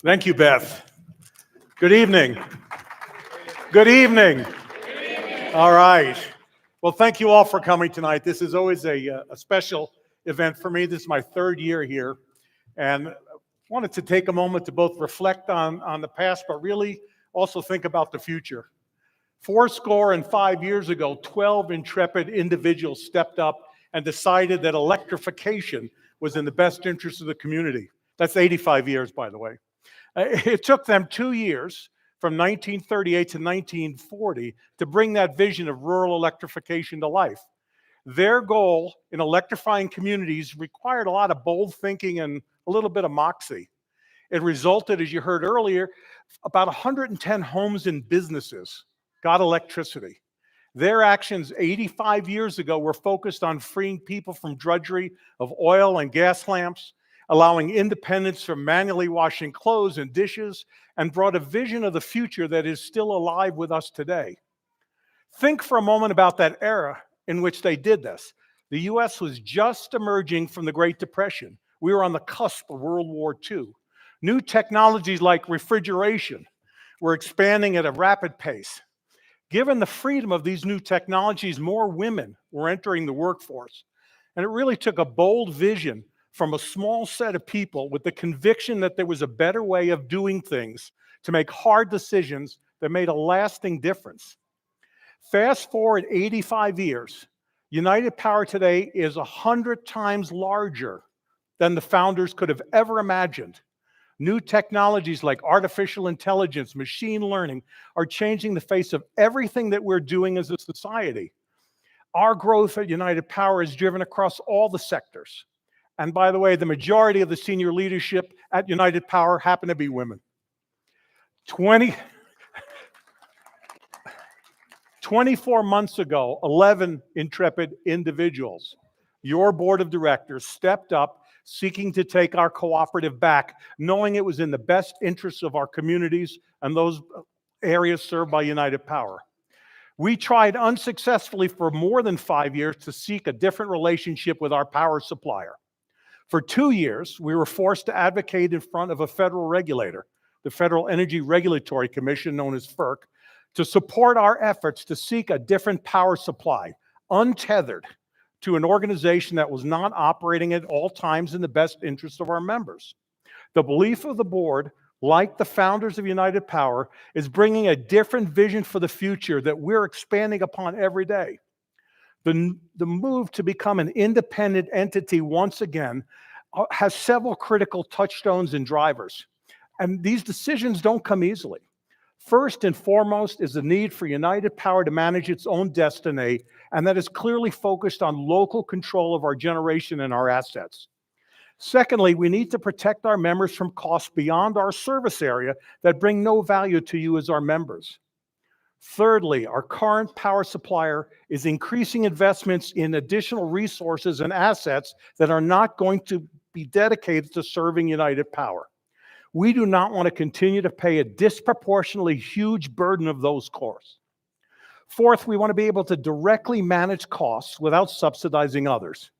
Thank you, Beth. Good evening. Good evening. All right. Well, thank you all for coming tonight. This is always a special event for me. This is my third year here, and I wanted to take a moment to both reflect on the past, but really also think about the future. 85 years ago, 12 intrepid individuals stepped up and decided that electrification was in the best interest of the community. That's 85 years, by the way. It took them 2 years, from 1938 to 1940, to bring that vision of rural electrification to life. Their goal in electrifying communities required a lot of bold thinking and a little bit of moxie. It resulted, as you heard earlier, about 110 homes and businesses got electricity. Their actions 85 years ago were focused on freeing people from drudgery of oil and gas lamps, allowing independence from manually washing clothes and dishes, and brought a vision of the future that is still alive with us today. Think for a moment about that era in which they did this. The U.S. was just emerging from the Great Depression. We were on the cusp of World War II. New technologies like refrigeration were expanding at a rapid pace. Given the freedom of these new technologies, more women were entering the workforce. And it really took a bold vision from a small set of people with the conviction that there was a better way of doing things to make hard decisions that made a lasting difference. Fast forward 85 years, United Power today is 100 times larger than the founders could have ever imagined. New technologies like artificial intelligence, machine learning are changing the face of everything that we're doing as a society. Our growth at United Power is driven across all the sectors. And by the way, the majority of the senior leadership at United Power happen to be women. 24 months ago, 11 intrepid individuals, your board of directors, stepped up seeking to take our cooperative back, knowing it was in the best interests of our communities and those areas served by United Power. We tried unsuccessfully for more than 5 years to seek a different relationship with our power supplier. For 2 years, we were forced to advocate in front of a federal regulator, the Federal Energy Regulatory Commission, known as FERC, to support our efforts to seek a different power supply, untethered to an organization that was not operating at all times in the best interest of our members. The belief of the board, like the founders of United Power, is bringing a different vision for the future that we're expanding upon every day. The move to become an independent entity once again has several critical touchstones and drivers. And these decisions don't come easily. First and foremost is the need for United Power to manage its own destiny, and that is clearly focused on local control of our generation and our assets. Secondly, we need to protect our members from costs beyond our service area that bring no value to you as our members. Thirdly, our current power supplier is increasing investments in additional resources and assets that are not going to be dedicated to serving United Power. We do not want to continue to pay a disproportionately huge burden of those costs. Fourth, we want to be able to directly manage costs without subsidizing others.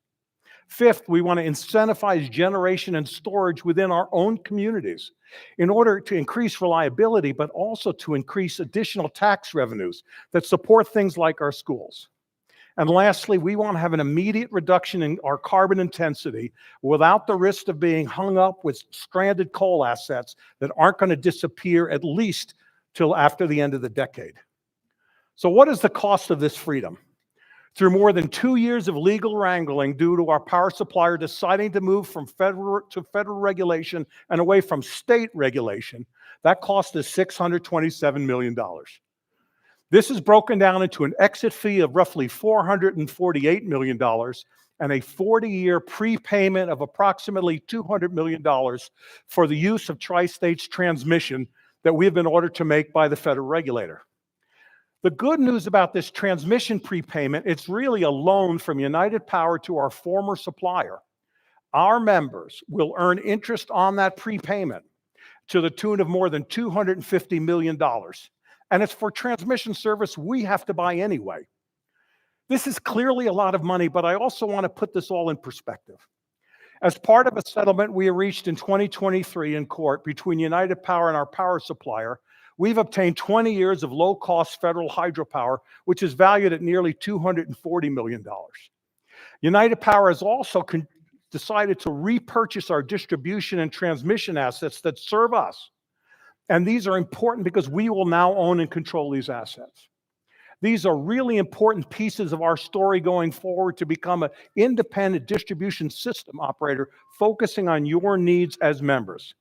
Fifth, we want to incentivize generation and storage within our own communities in order to increase reliability, but also to increase additional tax revenues that support things like our schools. And lastly, we want to have an immediate reduction in our carbon intensity without the risk of being hung up with stranded coal assets that aren't going to disappear at least till after the end of the decade. So what is the cost of this freedom? Through more than 2 years of legal wrangling due to our power supplier deciding to move from federal regulation and away from state regulation, that cost is $627 million. This is broken down into an exit fee of roughly $448 million and a 40-year prepayment of approximately $200 million for the use of Tri-State's transmission that we have been ordered to make by the federal regulator. The good news about this transmission prepayment, it's really a loan from United Power to our former supplier. Our members will earn interest on that prepayment to the tune of more than $250 million. And it's for transmission service we have to buy anyway. This is clearly a lot of money, but I also want to put this all in perspective. As part of a settlement we reached in 2023 in court between United Power and our power supplier, we've obtained 20 years of low-cost federal hydropower, which is valued at nearly $240 million. United Power has also decided to repurchase our distribution and transmission assets that serve us. And these are important because we will now own and control these assets. These are really important pieces of our story going forward to become an independent distribution system operator focusing on your needs as members.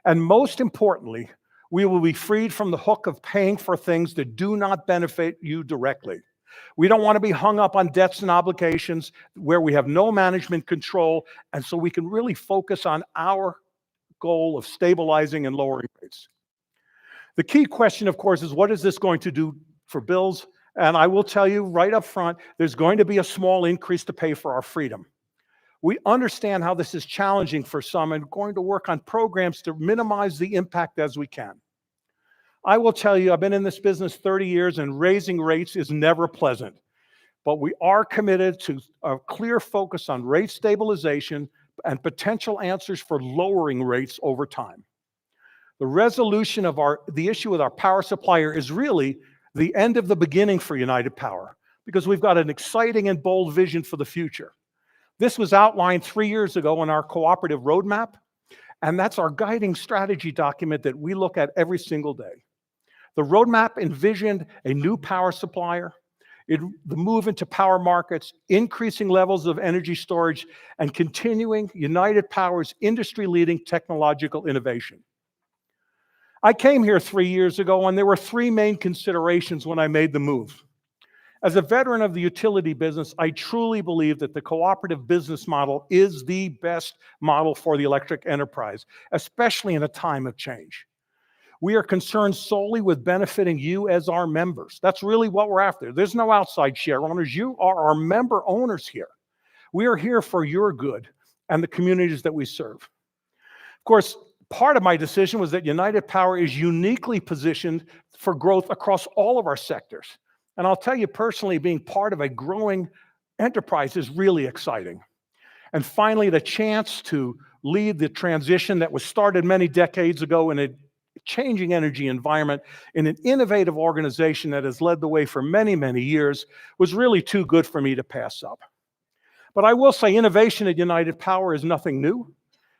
And most importantly, we will be freed from the hook of paying for things that do not benefit you directly. We don't want to be hung up on debts and obligations where we have no management control, and so we can really focus on our goal of stabilizing and lowering rates. The key question, of course, is what is this going to do for bills? And I will tell you right up front, there's going to be a small increase to pay for our freedom. We understand how this is challenging for some and going to work on programs to minimize the impact as we can. I will tell you, I've been in this business 30 years and raising rates is never pleasant, but we are committed to a clear focus on rate stabilization and potential answers for lowering rates over time. The resolution of the issue with our power supplier is really the end of the beginning for United Power because we've got an exciting and bold vision for the future. This was outlined 3 years ago in our cooperative roadmap, and that's our guiding strategy document that we look at every single day. The roadmap envisioned a new power supplier, the move into power markets, increasing levels of energy storage, and continuing United Power's industry-leading technological innovation. I came here 3 years ago, and there were three main considerations when I made the move. As a veteran of the utility business, I truly believe that the cooperative business model is the best model for the electric enterprise, especially in a time of change. We are concerned solely with benefiting you as our members. That's really what we're after. There's no outside share owners. You are our member owners here. We are here for your good and the communities that we serve. Of course, part of my decision was that United Power is uniquely positioned for growth across all of our sectors. And I'll tell you personally, being part of a growing enterprise is really exciting. And finally, the chance to lead the transition that was started many decades ago in a changing energy environment in an innovative organization that has led the way for many, many years was really too good for me to pass up. But I will say innovation at United Power is nothing new.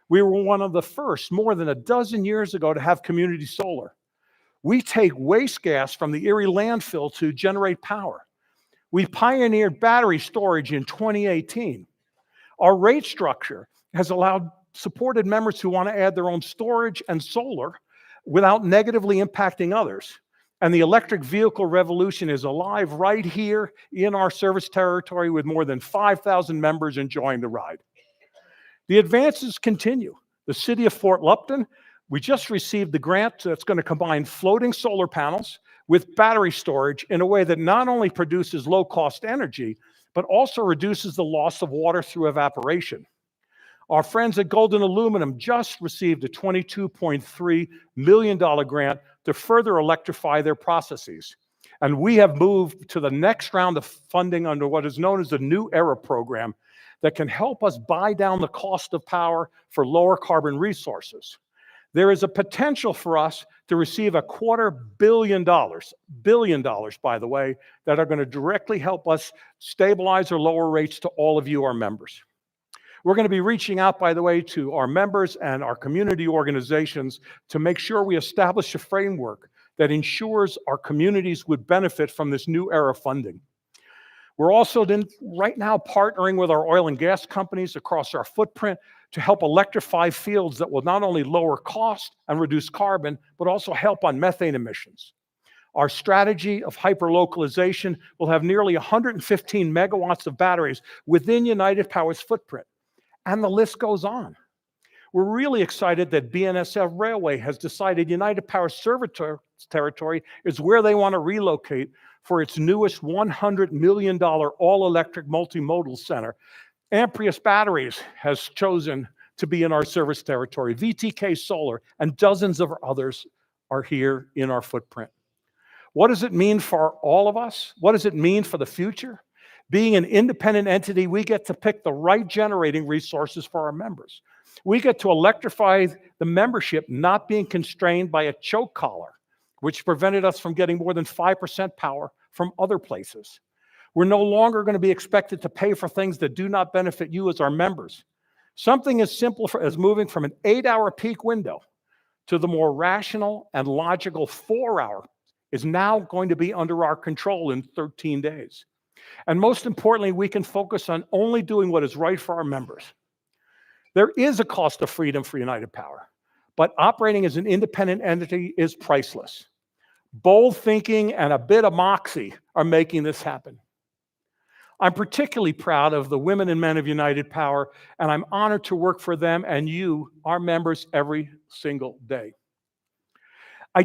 We were one of the first, more than a dozen years ago, to have community solar. We take waste gas from the Erie landfill to generate power. We pioneered battery storage in 2018. Our rate structure has supported members who want to add their own storage and solar without negatively impacting others. And the electric vehicle revolution is alive right here in our service territory with more than 5,000 members enjoying the ride. The advances continue. The city of Fort Lupton, we just received the grant that's going to combine floating solar panels with battery storage in a way that not only produces low-cost energy, but also reduces the loss of water through evaporation. Our friends at Golden Aluminum just received a $22.3 million grant to further electrify their processes. And we have moved to the next round of funding under what is known as the New Era program that can help us buy down the cost of power for lower carbon resources. There is a potential for us to receive $250 million, by the way, that are going to directly help us stabilize or lower rates to all of you, our members. We're going to be reaching out, by the way, to our members and our community organizations to make sure we establish a framework that ensures our communities would benefit from this new era funding. We're also right now partnering with our oil and gas companies across our footprint to help electrify fields that will not only lower cost and reduce carbon, but also help on methane emissions. Our strategy of hyperlocalization will have nearly 115 megawatts of batteries within United Power's footprint. And the list goes on. We're really excited that BNSF Railway has decided United Power service territory is where they want to relocate for its newest $100 million all-electric multimodal center. Amprius Batteries has chosen to be in our service territory. VTK Solar and dozens of others are here in our footprint. What does it mean for all of us? What does it mean for the future? Being an independent entity, we get to pick the right generating resources for our members. We get to electrify the membership, not being constrained by a choke collar, which prevented us from getting more than 5% power from other places. We're no longer going to be expected to pay for things that do not benefit you as our members. Something as simple as moving from an 8-hour peak window to the more rational and logical 4-hour is now going to be under our control in 13 days. And most importantly, we can focus on only doing what is right for our members. There is a cost of freedom for United Power, but operating as an independent entity is priceless. Bold thinking and a bit of moxie are making this happen. I'm particularly proud of the women and men of United Power, and I'm honored to work for them and you, our members, every single day.